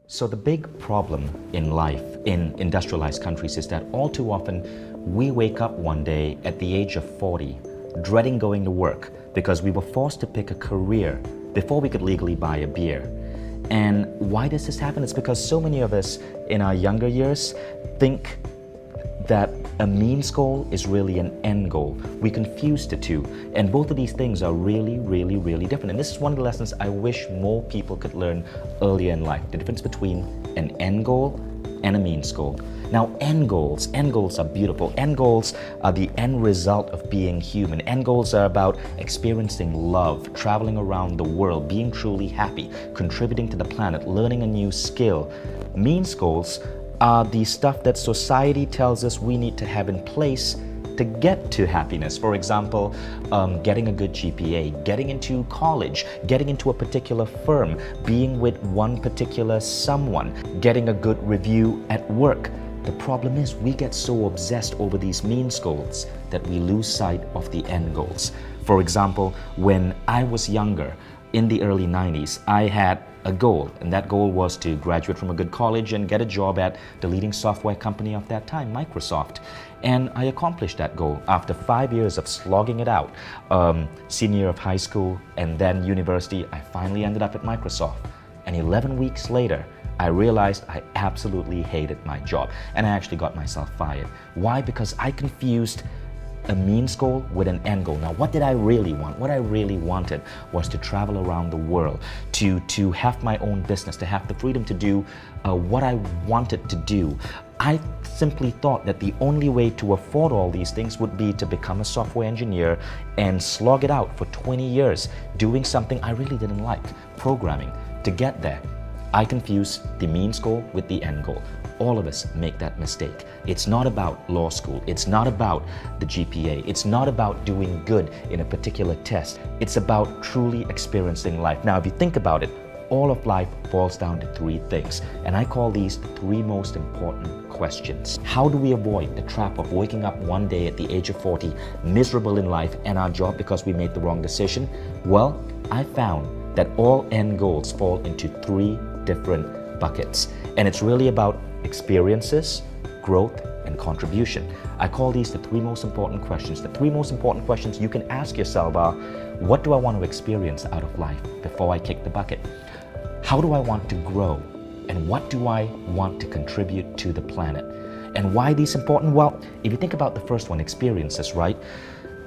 So the big problem in life in industrialized countries is that all too often we wake up one day at the age of 40 dreading going to work because we were forced to pick a career before we could legally buy a beer. And why does this happen? It's because so many of us in our younger years think that a means goal is really an end goal. We confuse the two, and both of these things are really different. And this is one of the lessons I wish more people could learn earlier in life, the difference between an end goal and a means goal. Now, end goals are beautiful. End goals are the end result of being human. End goals are about experiencing love, traveling around the world, being truly happy, contributing to the planet, learning a new skill. Means goals are the stuff that society tells us we need to have in place to get to happiness. For example, getting a good GPA, getting into college, getting into a particular firm, being with one particular someone, getting a good review at work. The problem is we get so obsessed over these means goals that we lose sight of the end goals. For example, when I was younger, in the early 90s, I had a goal, and that goal was to graduate from a good college and get a job at the leading software company of that time, Microsoft. And I accomplished that goal after 5 years of slogging it out. Senior year of high school and then university, I finally ended up at Microsoft. And 11 weeks later, I realized I absolutely hated my job, and I actually got myself fired. Why? Because I confused a means goal with an end goal. Now, what did I really want? What I really wanted was to travel around the world, to have my own business, to have the freedom to do what I wanted to do. I simply thought that the only way to afford all these things would be to become a software engineer and slog it out for 20 years doing something I really didn't like, programming. To get there, I confused the means goal with the end goal. All of us make that mistake. It's not about law school. It's not about the GPA. It's not about doing good in a particular test. It's about truly experiencing life. Now, if you think about it, all of life boils down to three things, and I call these the three most important questions. How do we avoid the trap of waking up one day at the age of 40, miserable in life and our job because we made the wrong decision? Well, I found that all end goals fall into three different buckets, and it's really about experiences, growth, and contribution. I call these the three most important questions. The three most important questions you can ask yourself are, what do I want to experience out of life before I kick the bucket? How do I want to grow? And what do I want to contribute to the planet? And why these important? Well, if you think about the first one, experiences, right?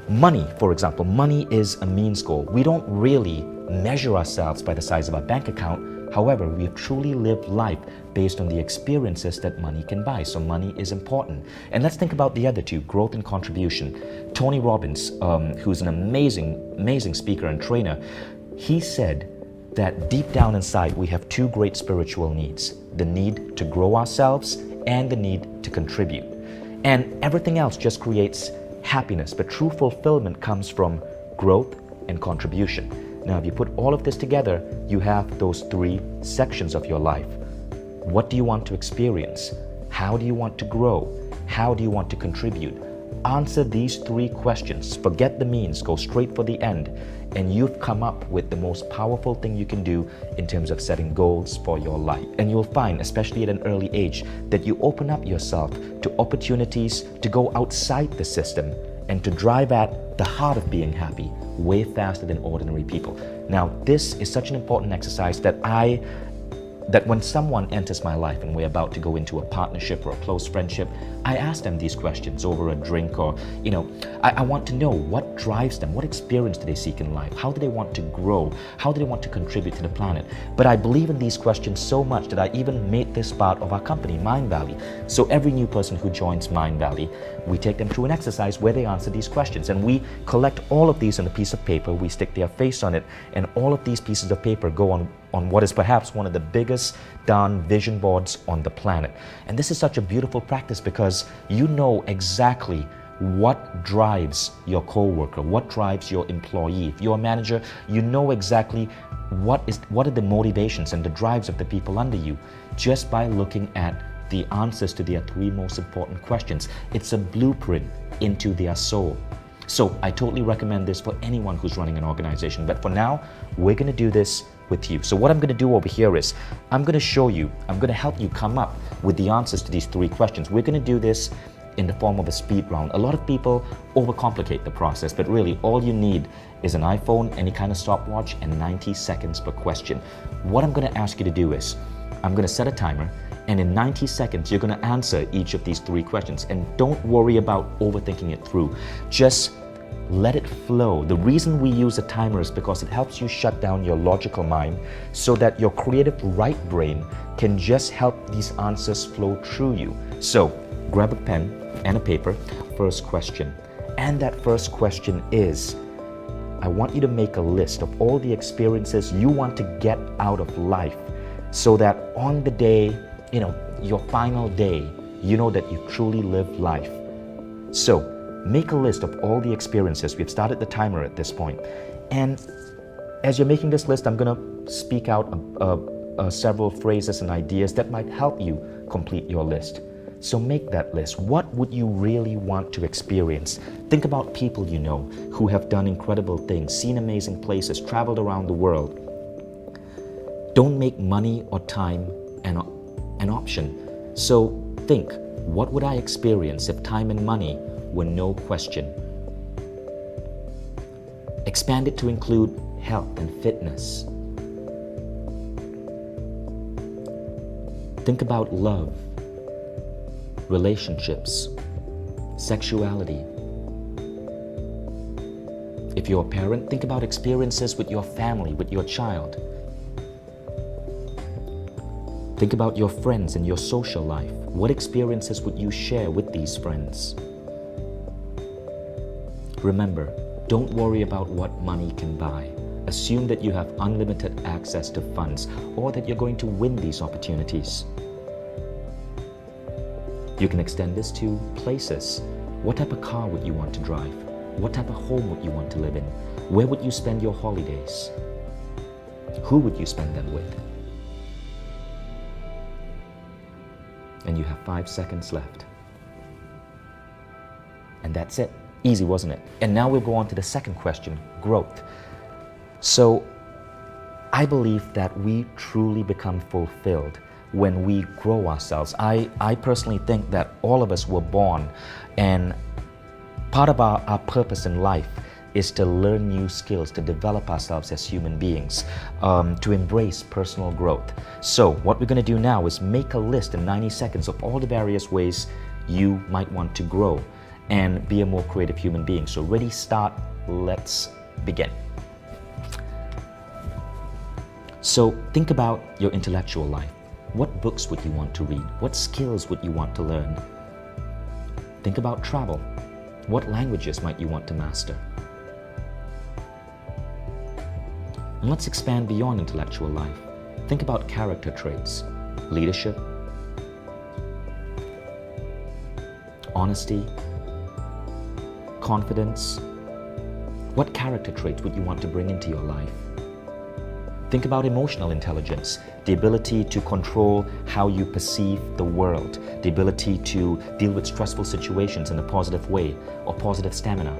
Money, for example, money is a means goal. We don't really measure ourselves by the size of our bank account. However, we truly live life based on the experiences that money can buy. So money is important. And let's think about the other two, growth and contribution. Tony Robbins, who's an amazing speaker and trainer, he said that deep down inside we have two great spiritual needs, the need to grow ourselves and the need to contribute. And everything else just creates happiness, but true fulfillment comes from growth and contribution. Now, if you put all of this together, you have those three sections of your life. What do you want to experience? How do you want to grow? How do you want to contribute? Answer these three questions. Forget the means, go straight for the end, and you've come up with the most powerful thing you can do in terms of setting goals for your life. And you'll find, especially at an early age, that you open up yourself to opportunities to go outside the system and to drive at the heart of being happy way faster than ordinary people. Now, this is such an important exercise that when someone enters my life and we're about to go into a partnership or a close friendship, I ask them these questions over a drink, or, I want to know what drives them, what experience do they seek in life, how do they want to grow, how do they want to contribute to the planet. But I believe in these questions so much that I even made this part of our company, MindValley. So every new person who joins MindValley, we take them through an exercise where they answer these questions, and we collect all of these on a piece of paper, we stick their face on it, and all of these pieces of paper go on what is perhaps one of the biggest darn vision boards on the planet. And this is such a beautiful practice because you know exactly what drives your coworker, what drives your employee. If you're a manager, you know exactly what are the motivations and the drives of the people under you just by looking at the answers to their three most important questions. It's a blueprint into their soul. So I totally recommend this for anyone who's running an organization. But for now, we're going to do this with you. So what I'm going to do over here is I'm going to help you come up with the answers to these 3 questions. We're going to do this in the form of a speed round. A lot of people overcomplicate the process, but really all you need is an iPhone, any kind of stopwatch, and 90 seconds per question. What I'm going to ask you to do is I'm going to set a timer, and in 90 seconds you're going to answer each of these 3 questions. And don't worry about overthinking it through. Just let it flow. The reason we use a timer is because it helps you shut down your logical mind so that your creative right brain can just help these answers flow through you. So grab a pen and a paper. First question. And that first question is, I want you to make a list of all the experiences you want to get out of life so that on the day, your final day, you know that you truly lived life. So make a list of all the experiences. We've started the timer at this point. And as you're making this list, I'm going to speak out several phrases and ideas that might help you complete your list. So make that list. What would you really want to experience? Think about people you know who have done incredible things, seen amazing places, traveled around the world. Don't make money or time an option. So think, what would I experience if time and money were no question? Expand it to include health and fitness. Think about love, relationships, sexuality. If you're a parent, think about experiences with your family, with your child. Think about your friends and your social life. What experiences would you share with these friends? Remember, don't worry about what money can buy. Assume that you have unlimited access to funds or that you're going to win these opportunities. You can extend this to places. What type of car would you want to drive? What type of home would you want to live in? Where would you spend your holidays? Who would you spend them with? And you have 5 seconds left. And that's it. Easy, wasn't it? And now we'll go on to the second question, growth. So I believe that we truly become fulfilled when we grow ourselves. I personally think that all of us were born, and part of our purpose in life is to learn new skills, to develop ourselves as human beings, to embrace personal growth. So what we're going to do now is make a list in 90 seconds of all the various ways you might want to grow and be a more creative human being. So ready, start, let's begin. So think about your intellectual life. What books would you want to read? What skills would you want to learn? Think about travel. What languages might you want to master? And let's expand beyond intellectual life. Think about character traits, leadership, honesty, confidence. What character traits would you want to bring into your life? Think about emotional intelligence, the ability to control how you perceive the world, the ability to deal with stressful situations in a positive way, or positive stamina.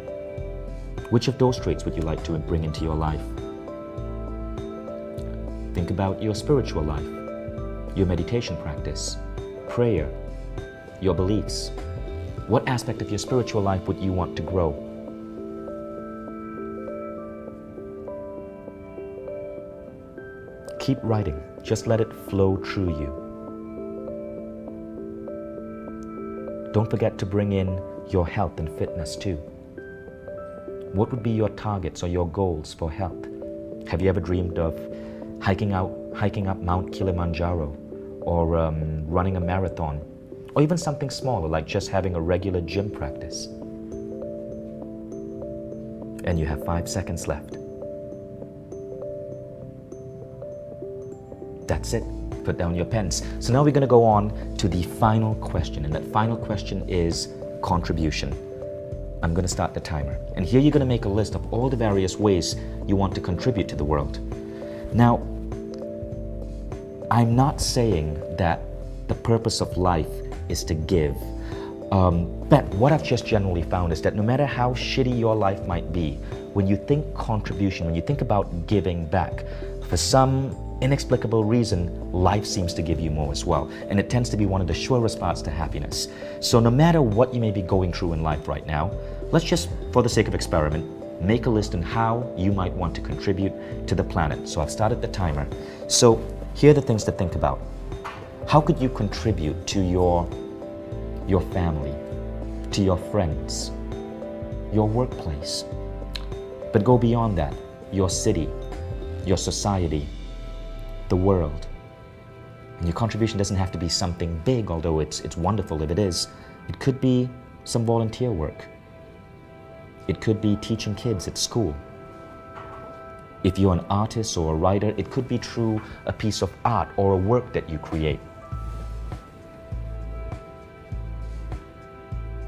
Which of those traits would you like to bring into your life? Think about your spiritual life, your meditation practice, prayer, your beliefs. What aspect of your spiritual life would you want to grow? Keep writing. Just let it flow through you. Don't forget to bring in your health and fitness too. What would be your targets or your goals for health? Have you ever dreamed of hiking up Mount Kilimanjaro, or running a marathon, or even something smaller like just having a regular gym practice? And you have 5 seconds left. That's it. Put down your pens. So now we're going to go on to the final question, and that final question is contribution. I'm going to start the timer, and here you're going to make a list of all the various ways you want to contribute to the world. Now, I'm not saying that the purpose of life is to give, but what I've just generally found is that no matter how shitty your life might be, when you think contribution, when you think about giving back, For some inexplicable reason, life seems to give you more as well. And it tends to be one of the surest paths to happiness. So no matter what you may be going through in life right now, let's just, for the sake of experiment, make a list on how you might want to contribute to the planet. So I've started the timer. So here are the things to think about. How could you contribute to your family, to your friends, your workplace? But go beyond that, your city, your society, the world. And your contribution doesn't have to be something big, although it's wonderful if it is. It could be some volunteer work. It could be teaching kids at school. If you're an artist or a writer, it could be through a piece of art or a work that you create.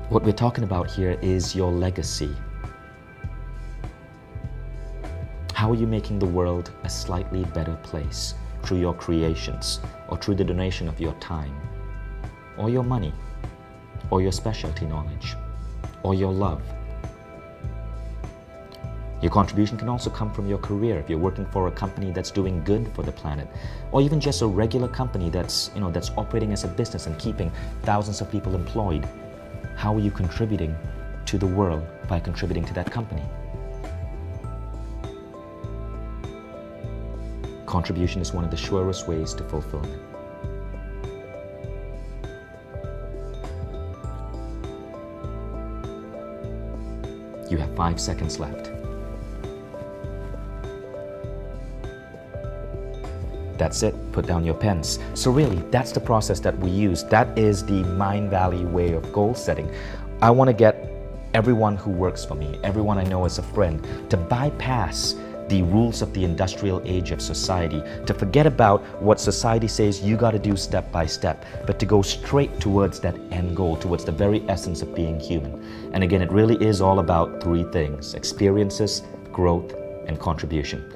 What we're talking about here is your legacy. How are you making the world a slightly better place through your creations, or through the donation of your time, or your money, or your specialty knowledge, or your love? Your contribution can also come from your career. If you're working for a company that's doing good for the planet, or even just a regular company that's operating as a business and keeping thousands of people employed. How are you contributing to the world by contributing to that company? Contribution is one of the surest ways to fulfillment. You have 5 seconds left. That's it, put down your pens. So really, that's the process that we use. That is the MindValley way of goal setting. I want to get everyone who works for me, everyone I know as a friend, to bypass the rules of the industrial age of society, to forget about what society says you got to do step by step, but to go straight towards that end goal, towards the very essence of being human. And again, it really is all about 3 things: experiences, growth, and contribution.